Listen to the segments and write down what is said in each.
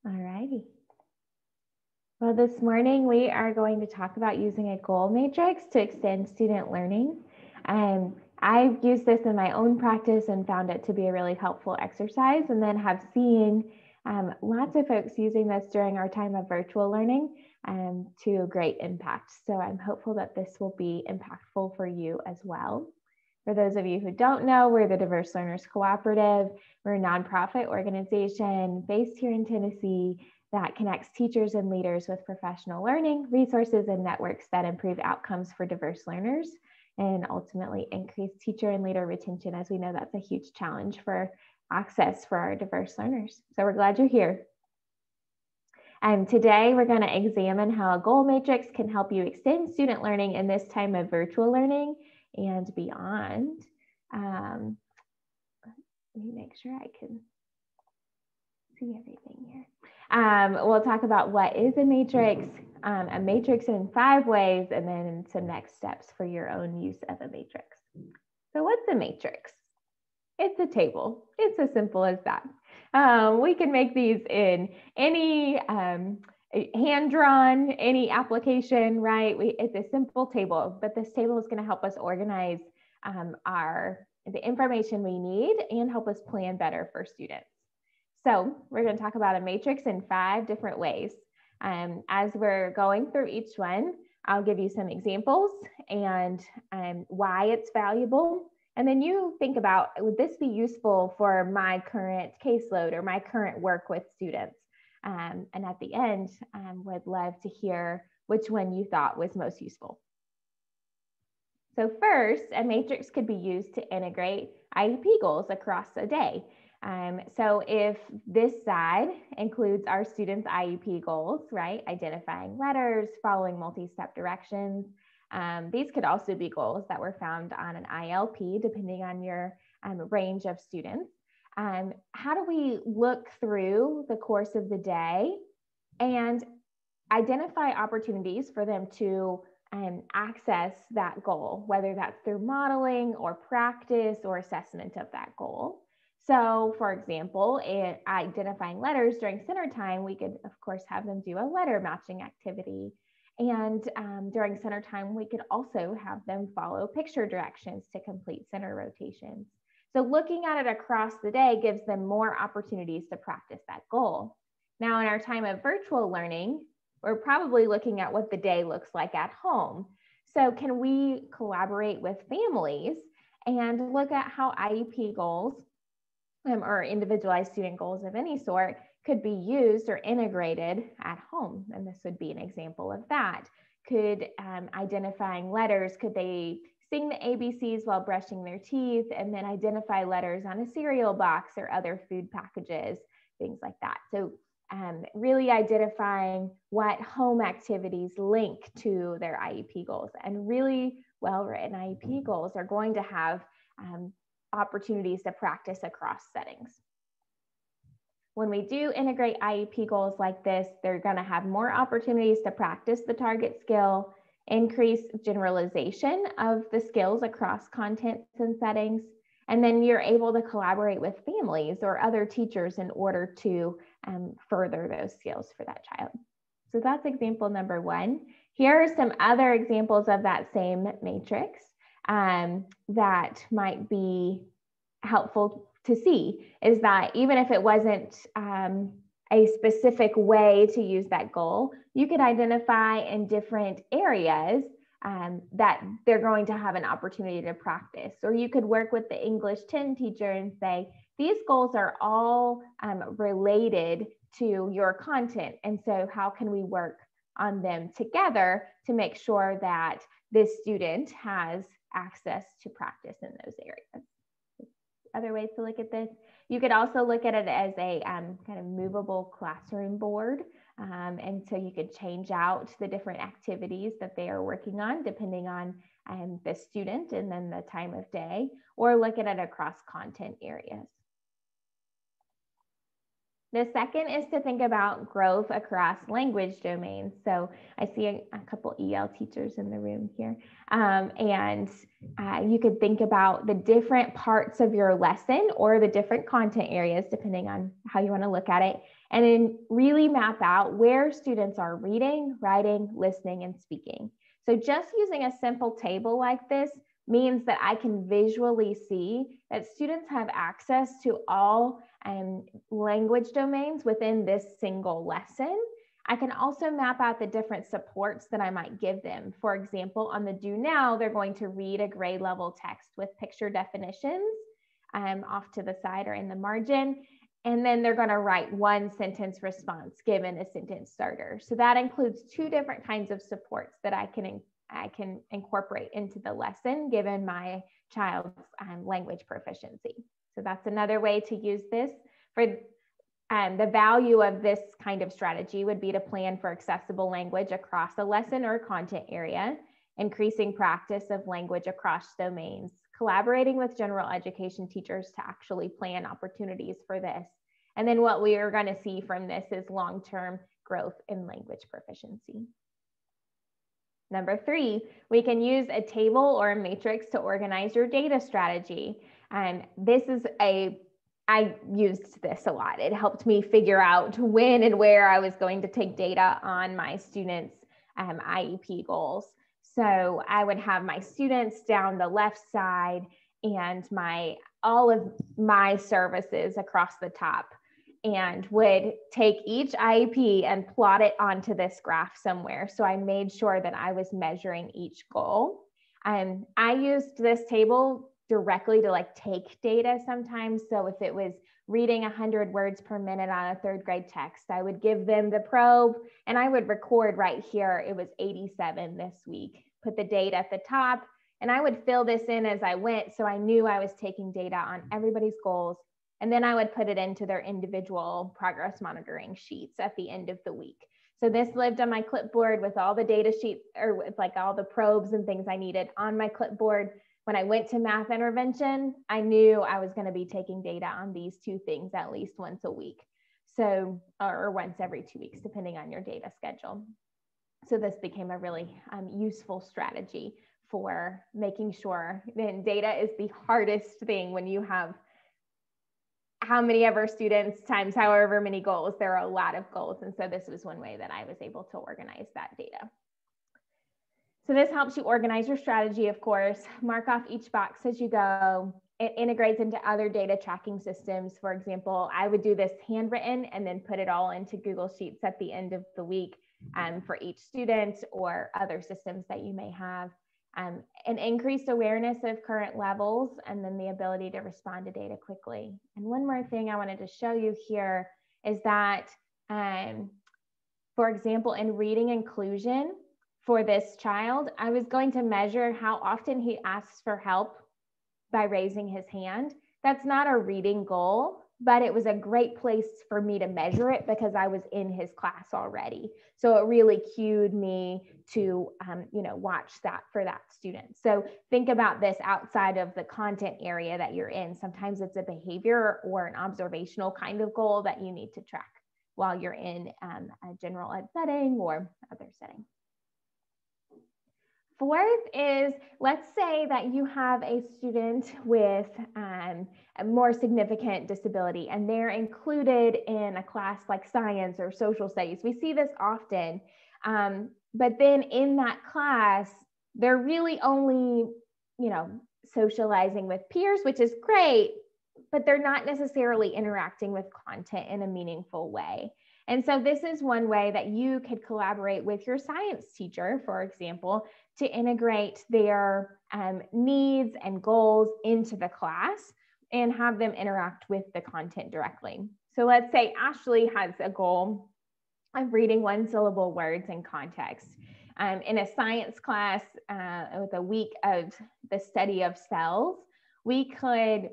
All righty. Well, this morning we are going to talk about using a goal matrix to extend student learning. I've used this in my own practice and found it to be a really helpful exercise, and then have seen lots of folks using this during our time of virtual learning to great impact. So I'm hopeful that this will be impactful for you as well. For those of you who don't know, we're the Diverse Learners Cooperative. We're a nonprofit organization based here in Tennessee that connects teachers and leaders with professional learning, resources, and networks that improve outcomes for diverse learners and ultimately increase teacher and leader retention, as we know that's a huge challenge for access for our diverse learners. So we're glad you're here. Today, we're going to examine how a goal matrix can help you extend student learning in this time of virtual learning and beyond. Let me make sure I can see everything here. We'll talk about what is a matrix in 5 ways, and then some next steps for your own use of a matrix. So what's a matrix? It's a table. It's as simple as that. We can make these in any hand-drawn, any application, right? It's a simple table, but this table is going to help us organize the information we need and help us plan better for students. So we're going to talk about a matrix in 5 different ways. As we're going through each one, I'll give you some examples and why it's valuable. And then you think about, would this be useful for my current caseload or my current work with students? And at the end, would love to hear which one you thought was most useful. So first, a matrix could be used to integrate IEP goals across a day. So if this side includes our students' IEP goals, right? Identifying letters, following multi-step directions. These could also be goals that were found on an ILP, depending on your range of students. How do we look through the course of the day and identify opportunities for them to access that goal, whether that's through modeling or practice or assessment of that goal? So for example, in identifying letters during center time, we could of course have them do a letter matching activity. And during center time, we could also have them follow picture directions to complete center rotations. So looking at it across the day gives them more opportunities to practice that goal. Now in our time of virtual learning, we're probably looking at what the day looks like at home. So can we collaborate with families and look at how IEP goals or individualized student goals of any sort could be used or integrated at home? And this would be an example of that. Could identifying letters, could they sing the ABCs while brushing their teeth and then identify letters on a cereal box or other food packages, things like that. So really identifying what home activities link to their IEP goals, and really well-written IEP goals are going to have opportunities to practice across settings. When we do integrate IEP goals like this, they're going to have more opportunities to practice the target skill, increase generalization of the skills across contents and settings, and then you're able to collaborate with families or other teachers in order to further those skills for that child. So that's example number 1. Here are some other examples of that same matrix that might be helpful to see, is that even if it wasn't a specific way to use that goal, you could identify in different areas that they're going to have an opportunity to practice. Or you could work with the English 10 teacher and say, these goals are all related to your content. And so how can we work on them together to make sure that this student has access to practice in those areas? Other ways to look at this. You could also look at it as a kind of movable classroom board. And so you could change out the different activities that they are working on depending on the student and then the time of day, or look at it across content areas. The second is to think about growth across language domains. So I see a couple EL teachers in the room here. You could think about the different parts of your lesson or the different content areas, depending on how you want to look at it, and then really map out where students are reading, writing, listening, and speaking. So just using a simple table like this means that I can visually see that students have access to all language domains within this single lesson. I can also map out the different supports that I might give them. For example, on the Do Now, they're going to read a grade level text with picture definitions off to the side or in the margin. And then they're going to write one sentence response given a sentence starter. So that includes two different kinds of supports that I can incorporate into the lesson given my child's language proficiency. So that's another way to use this. For the value of this kind of strategy would be to plan for accessible language across a lesson or content area, increasing practice of language across domains, collaborating with general education teachers to actually plan opportunities for this. And then what we are going to see from this is long-term growth in language proficiency. Number 3, we can use a table or a matrix to organize your data strategy. And I used this a lot. It helped me figure out when and where I was going to take data on my students' IEP goals. So I would have my students down the left side and all of my services across the top, and would take each IEP and plot it onto this graph somewhere. So I made sure that I was measuring each goal. I used this table directly to take data sometimes. So if it was reading 100 words per minute on a 3rd grade text, I would give them the probe and I would record right here. It was 87 this week, put the date at the top, and I would fill this in as I went. So I knew I was taking data on everybody's goals. And then I would put it into their individual progress monitoring sheets at the end of the week. So this lived on my clipboard with all the data sheets, or with all the probes and things I needed on my clipboard. When I went to math intervention, I knew I was going to be taking data on these 2 things at least once a week. So, or once every 2 weeks, depending on your data schedule. So this became a really useful strategy for making sure that data is the hardest thing when you have how many of our students times however many goals. There are a lot of goals. And so this was one way that I was able to organize that data. So this helps you organize your strategy, of course, mark off each box as you go. It integrates into other data tracking systems. For example, I would do this handwritten and then put it all into Google Sheets at the end of the week for each student or other systems that you may have. An increased awareness of current levels, and then the ability to respond to data quickly. And one more thing I wanted to show you here is that, for example, in reading inclusion for this child, I was going to measure how often he asks for help by raising his hand. That's not a reading goal, but it was a great place for me to measure it because I was in his class already. So it really cued me to, watch that for that student. So think about this outside of the content area that you're in. Sometimes it's a behavior or an observational kind of goal that you need to track while you're in a general ed setting or other setting. 4th is, let's say that you have a student with a more significant disability and they're included in a class like science or social studies. We see this often, but then in that class, they're really only, socializing with peers, which is great, but they're not necessarily interacting with content in a meaningful way. And so this is one way that you could collaborate with your science teacher, for example, to integrate their needs and goals into the class and have them interact with the content directly. So let's say Ashley has a goal of reading 1-syllable words in context. In a science class with a week of the study of cells, we could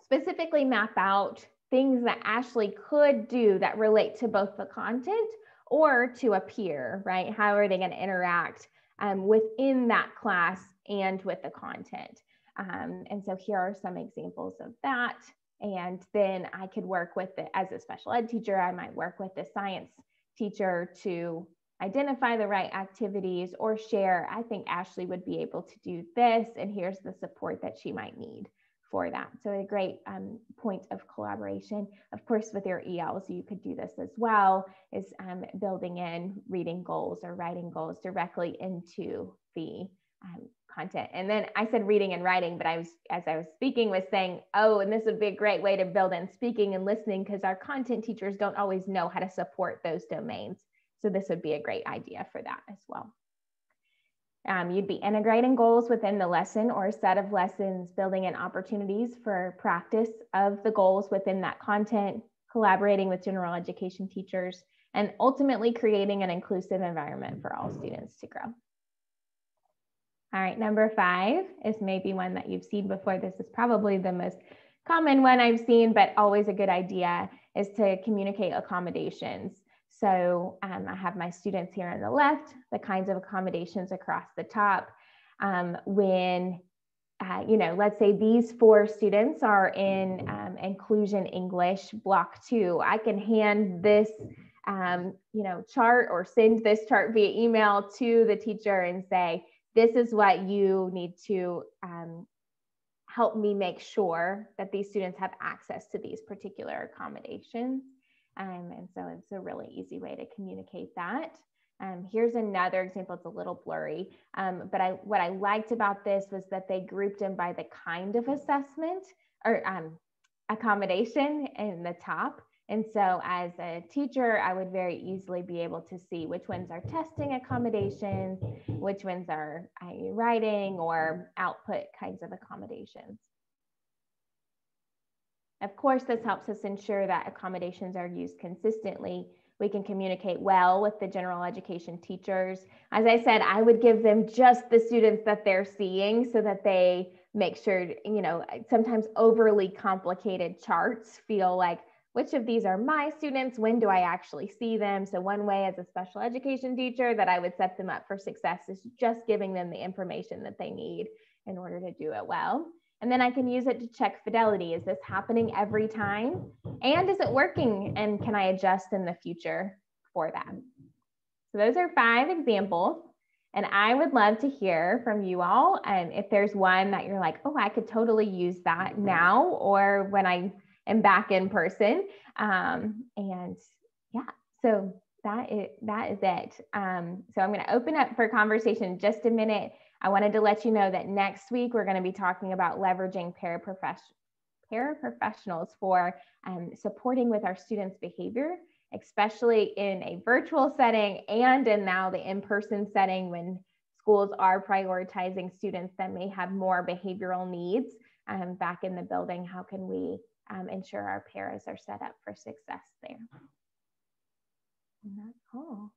specifically map out things that Ashley could do that relate to both the content or to a peer, right? How are they going to interact within that class and with the content? And so here are some examples of that. And then I could work with it as a special ed teacher. I might work with the science teacher to identify the right activities or share, I think Ashley would be able to do this, and here's the support that she might need for that. So a great point of collaboration. Of course, with your ELs, you could do this as well, is building in reading goals or writing goals directly into the content. And then I said reading and writing, but as I was speaking, was saying, oh, and this would be a great way to build in speaking and listening, because our content teachers don't always know how to support those domains. So this would be a great idea for that as well. You'd be integrating goals within the lesson or a set of lessons, building in opportunities for practice of the goals within that content, collaborating with general education teachers, and ultimately creating an inclusive environment for all students to grow. All right, number 5 is maybe one that you've seen before. This is probably the most common one I've seen, but always a good idea, is to communicate accommodations. So I have my students here on the left, the kinds of accommodations across the top. When, let's say these 4 students are in Inclusion English Block 2, I can hand this, chart or send this chart via email to the teacher and say, this is what you need to help me make sure that these students have access to these particular accommodations. And so it's a really easy way to communicate that. Here's another example. It's a little blurry, but what I liked about this was that they grouped them by the kind of assessment or accommodation in the top. And so as a teacher, I would very easily be able to see which ones are testing accommodations, which ones are writing or output kinds of accommodations. Of course, this helps us ensure that accommodations are used consistently. We can communicate well with the general education teachers. As I said, I would give them just the students that they're seeing so that they make sure, sometimes overly complicated charts feel like, which of these are my students? When do I actually see them? So one way as a special education teacher that I would set them up for success is just giving them the information that they need in order to do it well. And then I can use it to check fidelity. Is this happening every time? And is it working? And can I adjust in the future for that? So those are 5 examples. And I would love to hear from you all. And if there's one that you're like, oh, I could totally use that now or when I am back in person. And yeah, so that is it. So I'm going to open up for conversation in just a minute. I wanted to let you know that next week we're going to be talking about leveraging paraprofessionals for supporting with our students' behavior, especially in a virtual setting and in now the in-person setting when schools are prioritizing students that may have more behavioral needs back in the building. How can we ensure our paras are set up for success there? And that's all.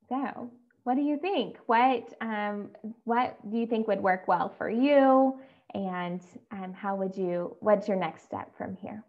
So what do you think? What do you think would work well for you? And what's your next step from here?